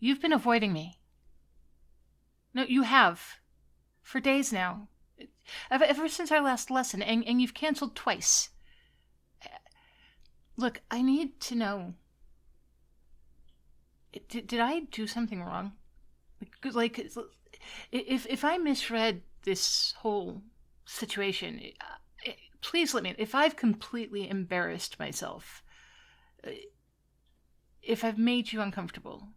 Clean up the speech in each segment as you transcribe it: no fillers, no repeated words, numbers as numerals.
You've been avoiding me. No, you have. For days now. Ever since our last lesson, and you've canceled twice. Look, I need to know. Did I do something wrong? Like, if I misread this whole situation, please let me. If I've completely embarrassed myself, if I've made you uncomfortable,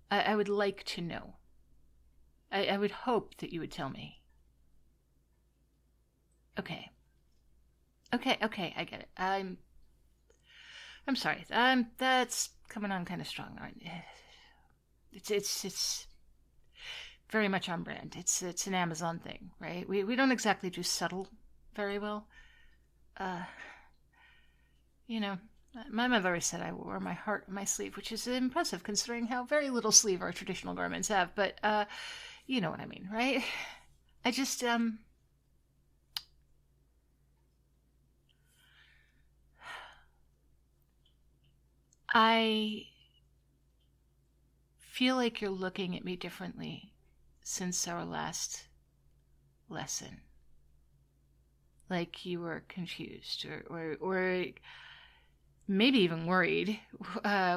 I would like to know. I would hope that you would tell me. Okay, I get it. I'm sorry. That's coming on kind of strong. It's very much on brand. It's an Amazon thing, right? We don't exactly do subtle very well. My mother always said I wore my heart on my sleeve, which is impressive considering how very little sleeve our traditional garments have. But you know what I mean, right? I just I feel like you're looking at me differently since our last lesson. Like you were confused or maybe even worried,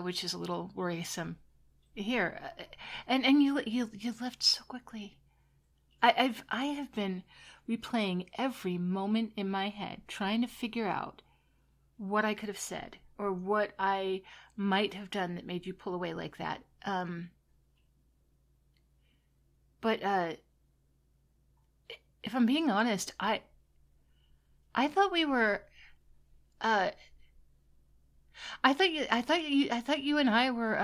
which is a little worrisome here. And you left so quickly. I have been replaying every moment in my head, trying to figure out what I could have said or what I might have done that made you pull away like that. But if I'm being honest, I thought we were. I thought you and I were.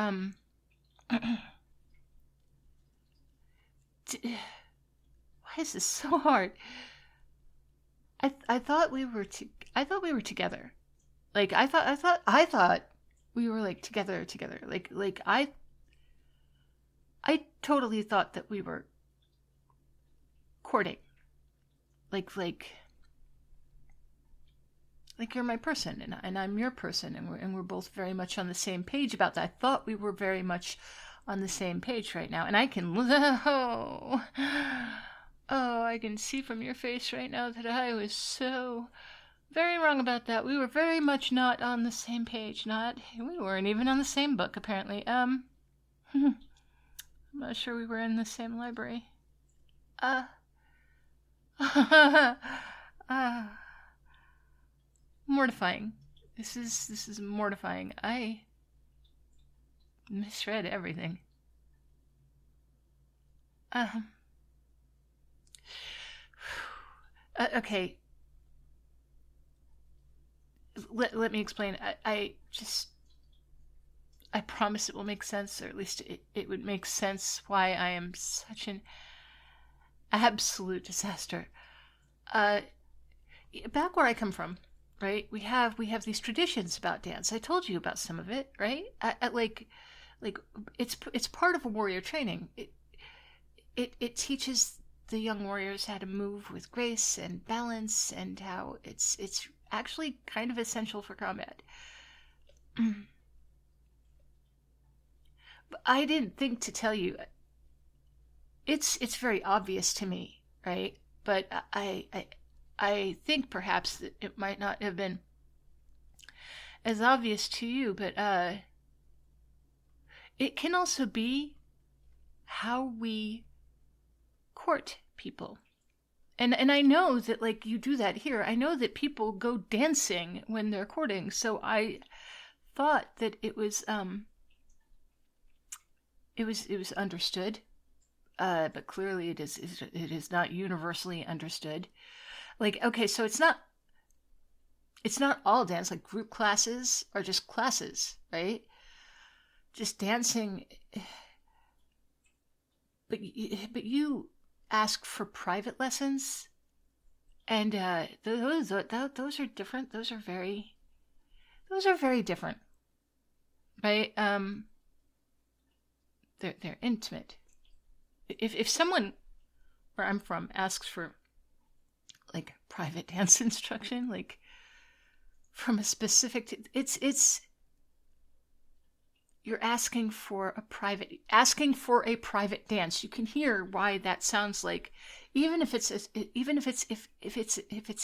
Why is this so hard? I thought we were together. Like I thought we were like together. Like I totally thought that we were courting. Like you're my person and I'm your person, and we're both very much on the same page about that. I thought we were very much on the same page right now, and I can I can see from your face right now that I was so very wrong about that. We were very much not on the same page. We weren't even on the same book apparently. I'm not sure we were in the same library. Mortifying. This is mortifying. I misread everything. Okay. Let me explain. I promise it will make sense, or at least it would make sense why I am such an absolute disaster. Back where I come from, right? We have these traditions about dance. I told you about some of it, right? Like it's part of a warrior training. It teaches the young warriors how to move with grace and balance, and how it's actually kind of essential for combat. But I didn't think to tell you. It's very obvious to me, right? But I think perhaps that it might not have been as obvious to you, but it can also be how we court people. And I know that, like, you do that here. I know that people go dancing when they're courting, so I thought that it was understood. But clearly it is not universally understood. Like, okay, so it's not all dance. Like, group classes are just classes, right? Just dancing. But you ask for private lessons, and those are different. Those are very different, right? They're intimate. If someone where I'm from asks for like private dance instruction, like from a specific, it's you're asking for a private dance. You can hear why that sounds like, even if it's a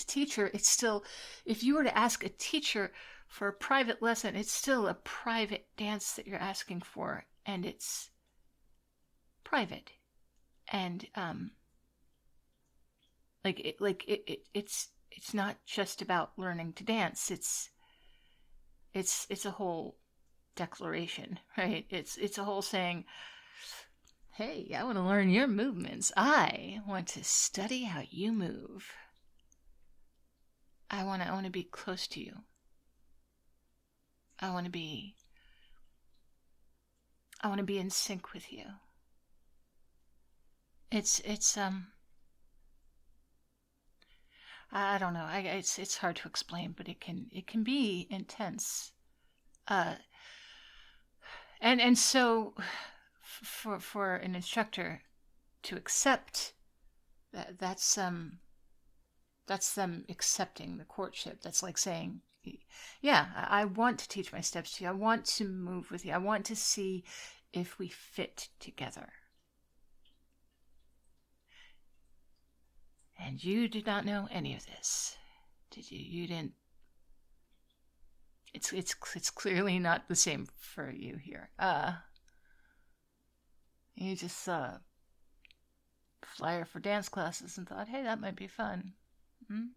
teacher, it's still, if you were to ask a teacher for a private lesson, it's still a private dance that you're asking for, and it's private. And it's not just about learning to dance. It's a whole declaration, right? It's a whole saying, hey, I want to learn your movements. I want to study how you move. I want to be close to you. I want to be in sync with you. It's I don't know. It's hard to explain, but it can be intense. And so for an instructor to accept that's them accepting the courtship. That's like saying, yeah, I want to teach my steps to you. I want to move with you. I want to see if we fit together. And you did not know any of this, did you? You didn't. It's clearly not the same for you here. You just saw a flyer for dance classes and thought, hey, that might be fun. And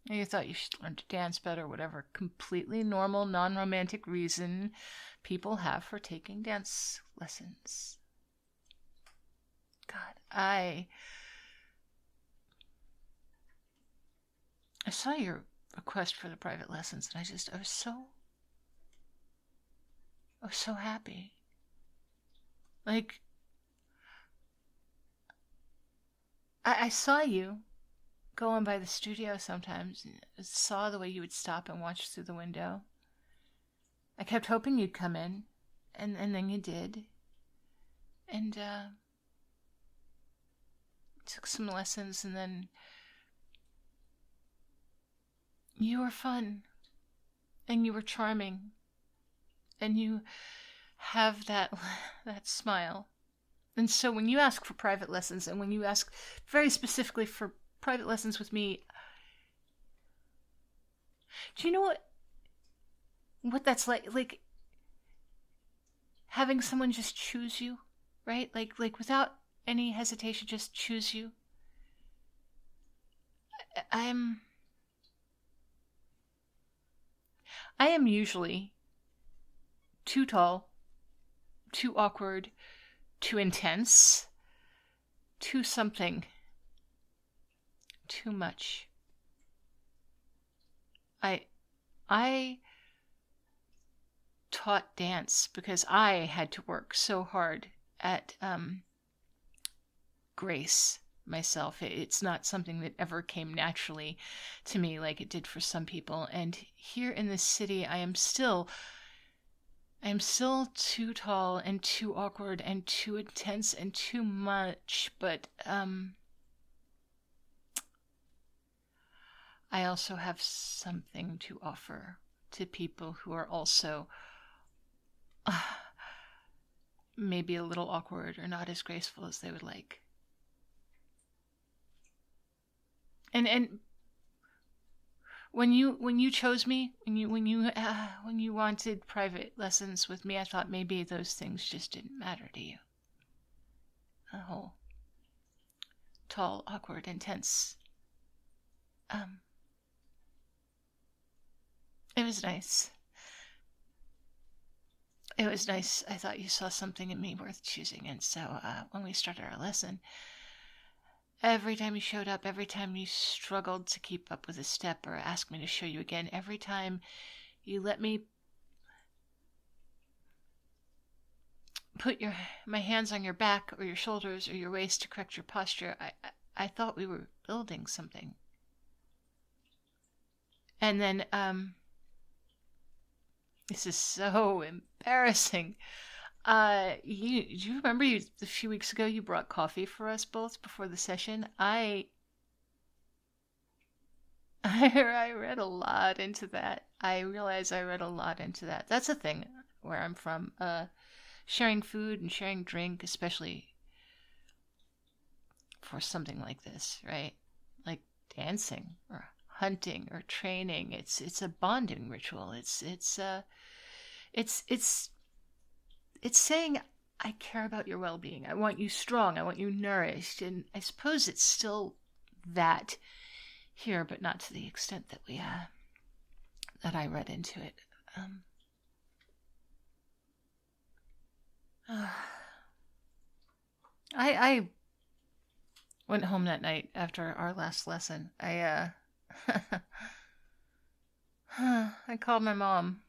you thought you should learn to dance better, whatever completely normal, non-romantic reason people have for taking dance lessons. God, I saw your request for the private lessons, and I was so happy. Like, I saw you going by the studio sometimes, and saw the way you would stop and watch through the window. I kept hoping you'd come in, and then you did. And took some lessons, and then you were fun, and you were charming, and you have that smile. And so when you ask for private lessons, and when you ask very specifically for private lessons with me, do you know what that's like? Like having someone just choose you, right? Like without any hesitation, just choose you. I am usually too tall, too awkward, too intense, too something, too much. I taught dance because I had to work so hard at grace myself. It's not something that ever came naturally to me like it did for some people. And here in this city, I am still too tall and too awkward and too intense and too much. But I also have something to offer to people who are also maybe a little awkward or not as graceful as they would like. And when you chose me, when you wanted private lessons with me, I thought maybe those things just didn't matter to you. The whole tall, awkward, intense. It was nice. It was nice. I thought you saw something in me worth choosing, and so when we started our lesson, every time you showed up, every time you struggled to keep up with a step or asked me to show you again, every time you let me put my hands on your back or your shoulders or your waist to correct your posture, I thought we were building something. And then, this is so embarrassing. Do you remember a few weeks ago you brought coffee for us both before the session? I read a lot into that. I realize I read a lot into that. That's a thing. where I'm from, sharing food and sharing drink, especially for something like this, right? Like dancing or hunting or training. It's a bonding ritual. It's saying, I care about your well-being. I want you strong. I want you nourished. And I suppose it's still that here, but not to the extent that we that I read into it. I went home that night after our last lesson. I called my mom.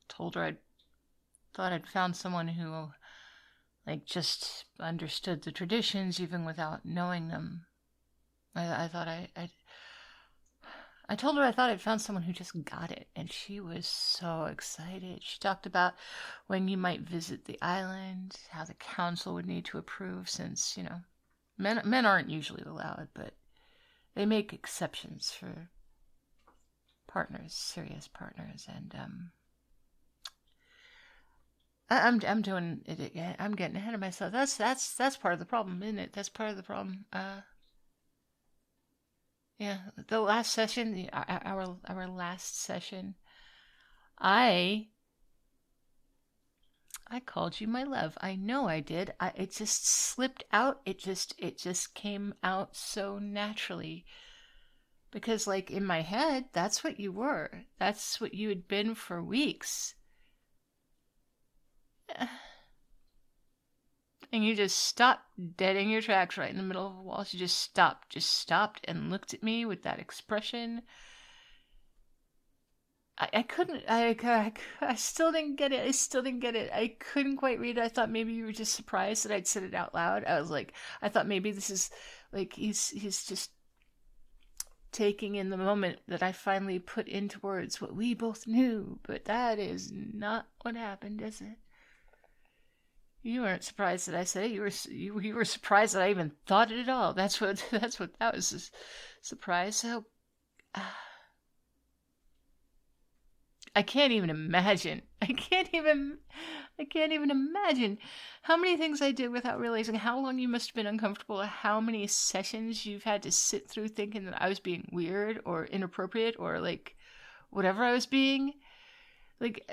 Told her I thought I'd found someone who, like, just understood the traditions even without knowing them. I told her I thought I'd found someone who just got it, and she was so excited. She talked about when you might visit the island, how the council would need to approve since, men aren't usually allowed, but they make exceptions for partners, serious partners, and I'm doing it again. I'm getting ahead of myself. That's part of the problem, isn't it? That's part of the problem. Yeah, the last session, our last session, I called you my love. I know I did. It just slipped out. It just came out so naturally. Because, like, in my head, that's what you were. That's what you had been for weeks. And you just stopped dead in your tracks right in the middle of a wall. You just stopped and looked at me with that expression. I couldn't, I still didn't get it. I couldn't quite read it. I thought maybe you were just surprised that I'd said it out loud. I thought maybe this is, like, he's just taking in the moment that I finally put into words what we both knew. But that is not what happened, is it? You weren't surprised that I said it. You were surprised that I even thought it at all. That was a surprise. So I can't even imagine. I can't even imagine how many things I did without realizing how long you must have been uncomfortable, how many sessions you've had to sit through thinking that I was being weird or inappropriate or, like, whatever I was being. Like,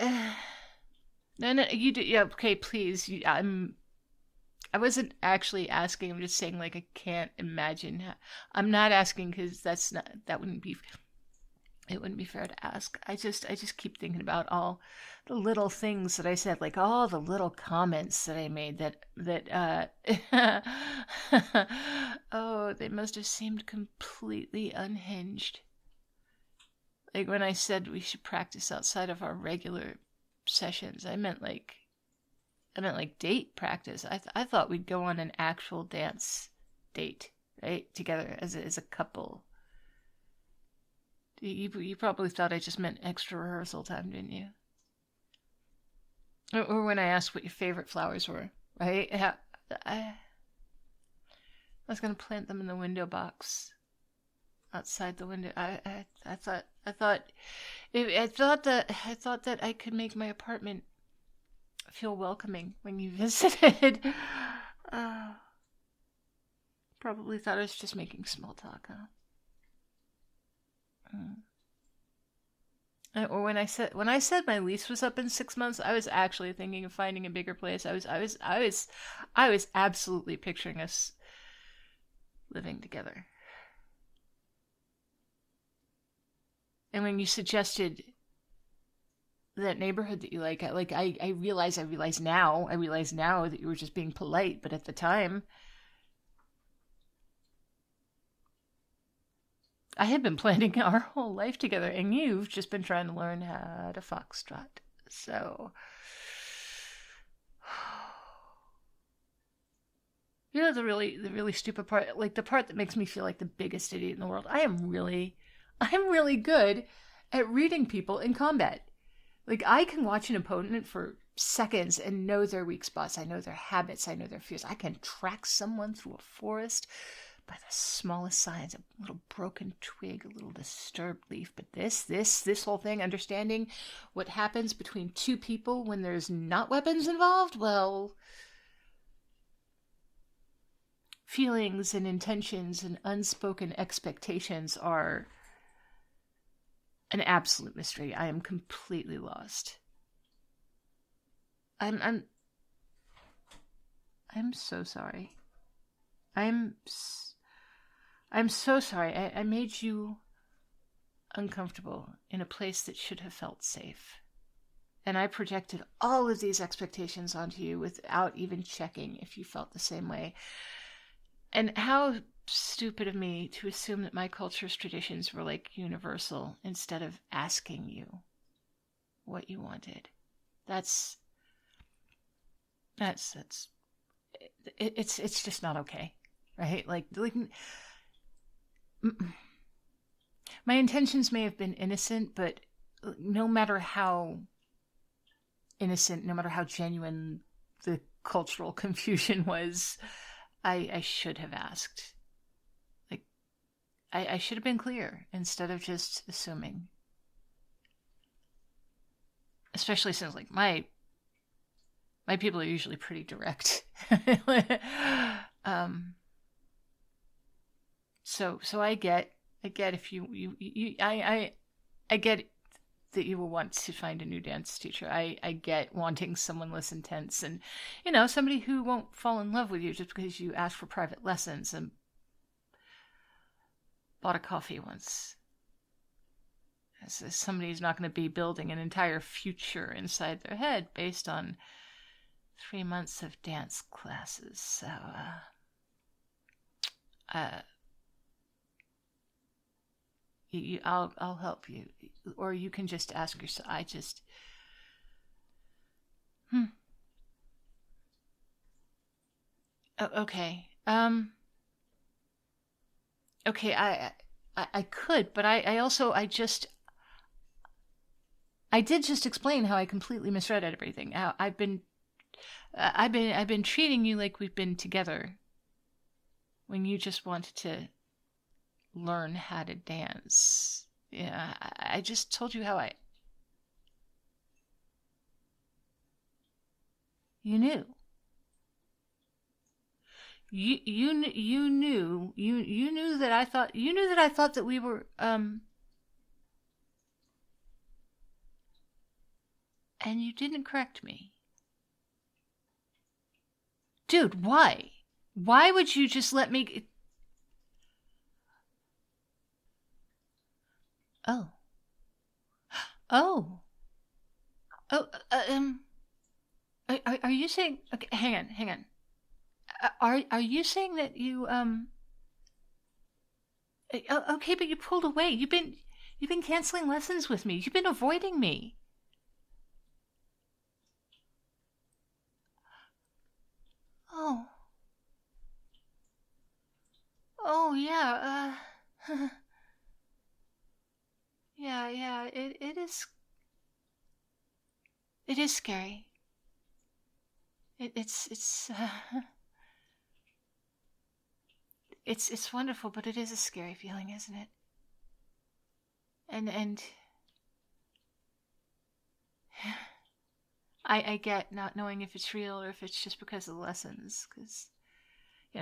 no, you do. Yeah, okay, please. I wasn't actually asking. I'm just saying, like, I can't imagine. I'm not asking because it wouldn't be fair to ask. I just keep thinking about all the little things that I said, like all the little comments that I made that oh, they must have seemed completely unhinged. Like when I said we should practice outside of our regular sessions, I meant like date practice. I thought we'd go on an actual dance date, right, together as a couple. You probably thought I just meant extra rehearsal time, didn't you? Or when I asked what your favorite flowers were, right? I was gonna plant them in the window box outside the window. I thought that I could make my apartment feel welcoming when you visited. Probably thought I was just making small talk, huh? Or when I said my lease was up in 6 months, I was actually thinking of finding a bigger place. I was absolutely picturing us living together. And when you suggested that neighborhood that you like, I realize now that you were just being polite, but at the time I had been planning our whole life together, and you've just been trying to learn how to foxtrot. So, you know, the really stupid part, like the part that makes me feel like the biggest idiot in the world. I'm really good at reading people in combat. Like, I can watch an opponent for seconds and know their weak spots. I know their habits. I know their fears. I can track someone through a forest by the smallest signs, a little broken twig, a little disturbed leaf. But this whole thing, understanding what happens between two people when there's not weapons involved, well, feelings and intentions and unspoken expectations are an absolute mystery. I am completely lost. I'm so sorry. I'm so sorry. I made you uncomfortable in a place that should have felt safe. And I projected all of these expectations onto you without even checking if you felt the same way. And how stupid of me to assume that my culture's traditions were like universal instead of asking you what you wanted. It's just not okay, right? Like my intentions may have been innocent, but no matter how innocent, no matter how genuine the cultural confusion was, I should have asked. Like, I should have been clear instead of just assuming. Especially since, like, my people are usually pretty direct. So I get if I get that you will want to find a new dance teacher. I get wanting someone less intense and, somebody who won't fall in love with you just because you asked for private lessons and bought a coffee once. As somebody who's not going to be building an entire future inside their head based on 3 months of dance classes. So, I'll help you, or you can just ask yourself. Okay. Okay. I could, but I did just explain how I completely misread everything. How I've been treating you like we've been together when you just wanted to learn how to dance. Yeah, I just told you how you knew. You knew that I thought that we were and you didn't correct me. Dude, why? Why would you just let me... Oh. Are you saying... Okay, hang on. Are you saying that you, Okay, but you pulled away. You've been canceling lessons with me. You've been avoiding me. Oh. Oh, yeah, yeah, it is... It is scary. It's it's wonderful, but it is a scary feeling, isn't it? And I get not knowing if it's real or if it's just because of the lessons, because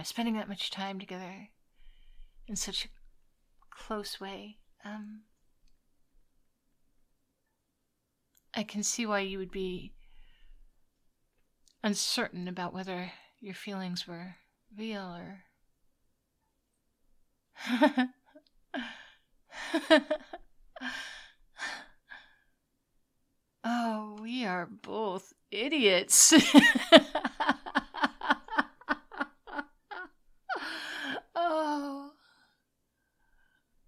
spending that much time together in such a close way, I can see why you would be uncertain about whether your feelings were real or... Oh, we are both idiots. Oh,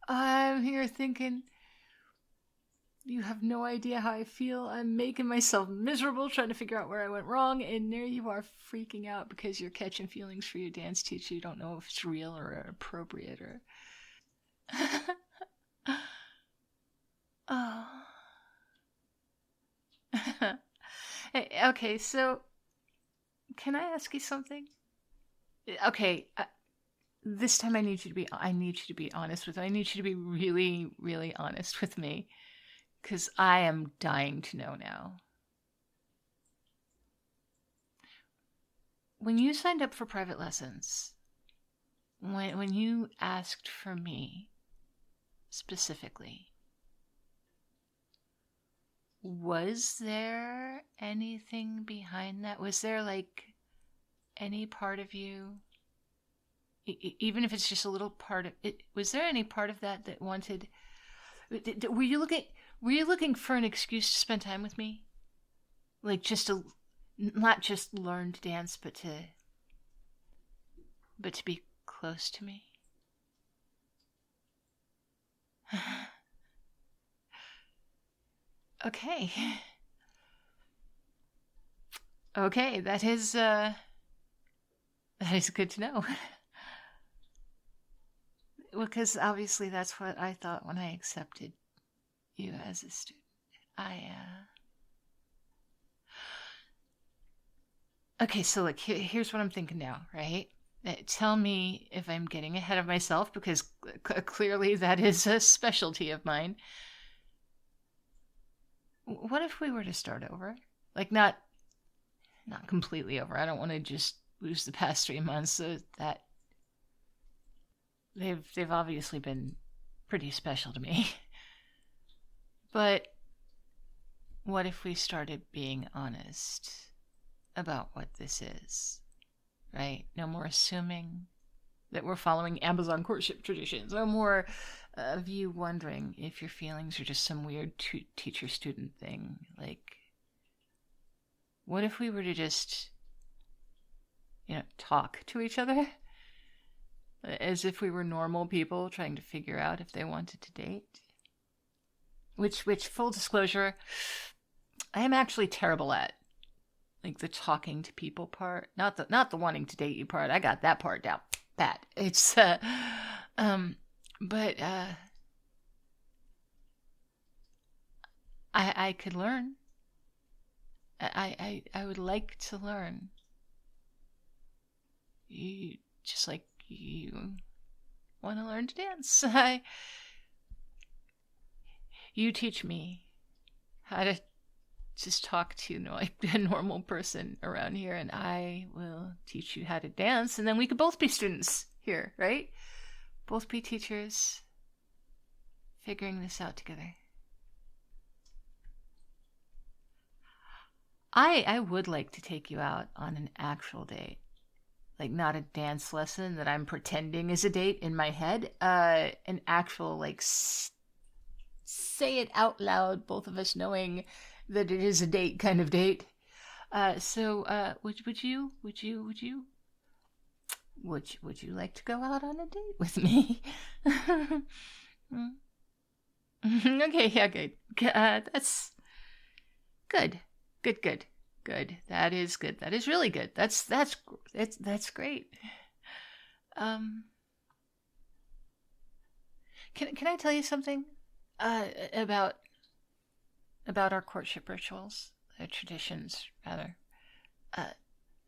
I'm here thinking, you have no idea how I feel. I'm making myself miserable trying to figure out where I went wrong, and there you are freaking out because you're catching feelings for your dance teacher. You don't know if it's real or appropriate or... Oh. Hey, okay, so can I ask you something? Okay, this time I need you to be honest with me. I need you to be really, really honest with me, because I am dying to know now. When you signed up for private lessons, when you asked for me specifically, was there anything behind that? Was there like any part of you, even if it's just a little part of it, was there any part of that that wanted, were you looking for an excuse to spend time with me? Like not just learn to dance, but to be close to me? Okay. Okay, that is good to know. Well, because obviously that's what I thought when I accepted you as a student. Okay, so look, here's what I'm thinking now, right? Tell me if I'm getting ahead of myself, because clearly that is a specialty of mine. What if we were to start over? Like, not completely over. I don't want to just lose the past 3 months. So that they've obviously been pretty special to me. But what if we started being honest about what this is, right? No more assuming that we're following Amazon courtship traditions. No more of you wondering if your feelings are just some weird teacher-student thing. Like, what if we were to just, talk to each other as if we were normal people trying to figure out if they wanted to date? Which full disclosure, I am actually terrible at. Like the talking to people part, not the wanting to date you part. I got that part down pat. It's but I could learn. I would like to learn. You just like you want to learn to dance. You teach me how to just talk to like a normal person around here, and I will teach you how to dance, and then we could both be students here, right? Both be teachers, figuring this out together. I would like to take you out on an actual date. Like, not a dance lesson that I'm pretending is a date in my head. An actual, like, say it out loud, both of us knowing that it is a date kind of date. So would you like to go out on a date with me? Okay, yeah, good. That's good. Good. That is good. That is really good. That's great. Can I tell you something about our courtship rituals, traditions rather?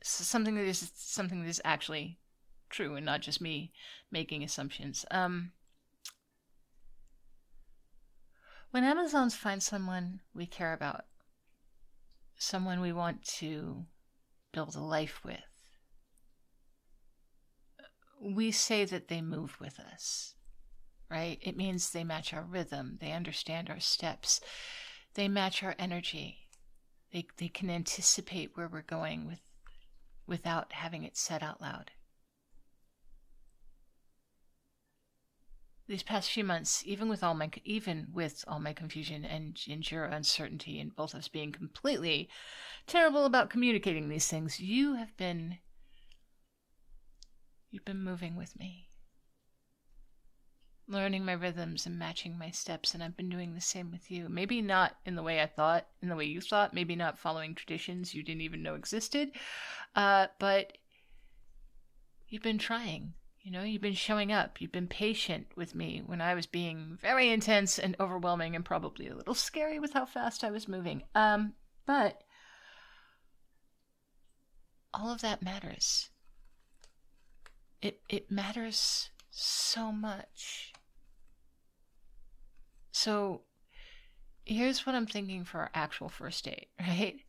Something that is actually true and not just me making assumptions. When Amazons find someone we care about, someone we want to build a life with, we say that they move with us, right? It means they match our rhythm, they understand our steps, they match our energy. They can anticipate where we're going without having it said out loud. These past few months, even with all my confusion and your uncertainty, and both of us being completely terrible about communicating these things, you've been moving with me, learning my rhythms and matching my steps, and I've been doing the same with you. Maybe not in the way I thought, in the way you thought, maybe not following traditions you didn't even know existed, but you've been trying. You've been showing up. You've been patient with me when I was being very intense and overwhelming and probably a little scary with how fast I was moving. But all of that matters. it matters so much. So here's what I'm thinking for our actual first date, right?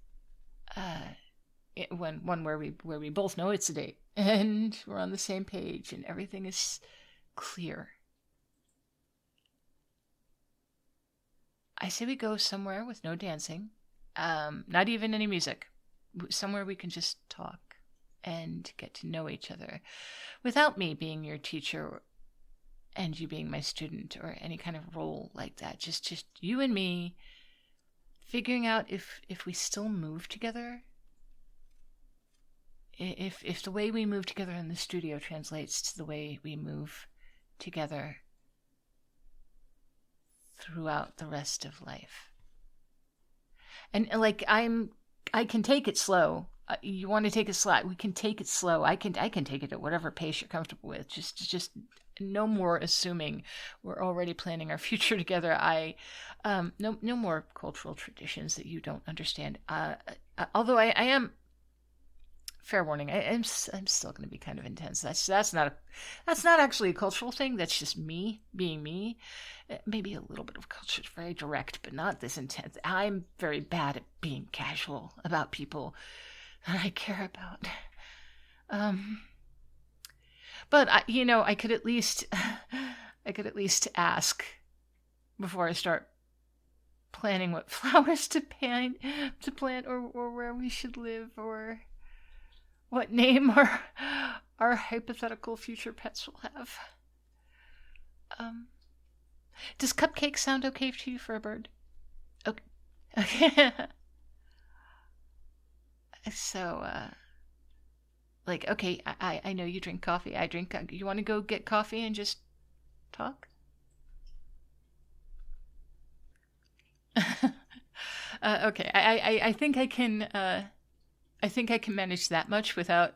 One where we both know it's a date and we're on the same page and everything is clear. I say we go somewhere with no dancing, not even any music, somewhere we can just talk and get to know each other without me being your teacher and you being my student or any kind of role like that. Just you and me figuring out if we still move together, if the way we move together in the studio translates to the way we move together throughout the rest of life. And like I can take it slow. You want to take it slow? We can take it slow. I can take it at whatever pace you're comfortable with. Just no more assuming we're already planning our future together. No more cultural traditions that you don't understand. Although I am. Fair warning, I'm still going to be kind of intense. That's not actually a cultural thing. That's just me being me. Maybe a little bit of culture is very direct, but not this intense. I'm very bad at being casual about people that I care about. But I could at least ask before I start planning what flowers to plant, or where we should live, or what name our hypothetical future pets will have. Does cupcake sound okay to you for a bird? Okay. So, okay, I know you drink coffee. I drink. You want to go get coffee and just talk? Okay. I think I can. I think I can manage that much without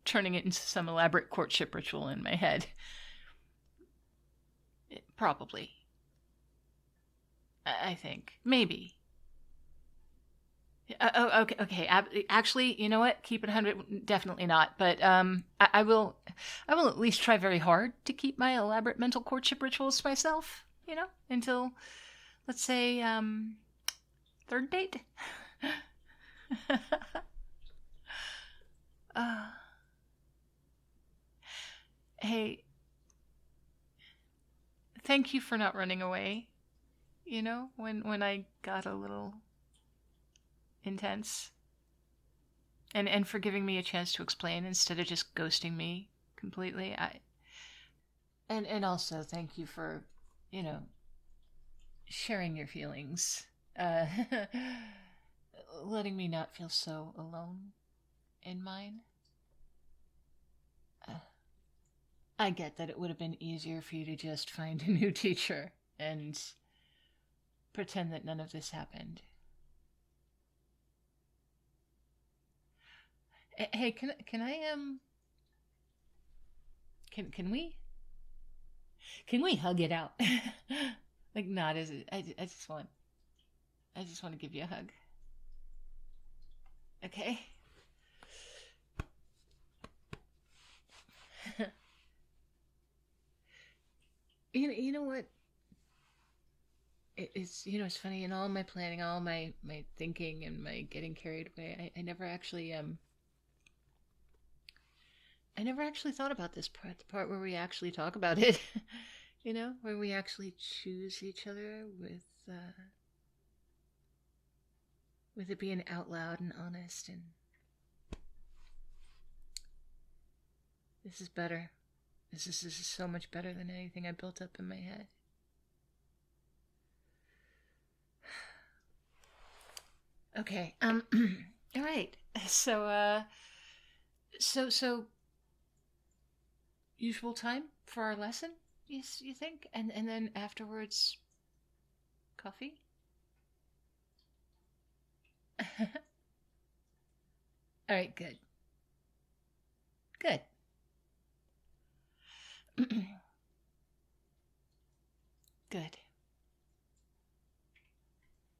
turning it into some elaborate courtship ritual in my head. Probably. I think. Maybe. Okay. Actually, you know what? Keep it 100. Definitely not. But I will at least try very hard to keep my elaborate mental courtship rituals to myself. Until, let's say, third date. Hey, thank you for not running away. When I got a little intense, and for giving me a chance to explain instead of just ghosting me completely. And also thank you for sharing your feelings, letting me not feel so alone in mine. I get that it would have been easier for you to just find a new teacher and pretend that none of this happened. Hey, can I can we hug it out? Like, not as I just want to give you a hug. Okay. You know what? It's funny, in all my planning, all my thinking and my getting carried away, I never actually thought about this part, the part where we actually talk about it. Where we actually choose each other with it being out loud and honest, and this is better. This is so much better than anything I built up in my head. Okay. All right. So usual time for our lesson, you think? And then afterwards, coffee? All right, good. Good. Good.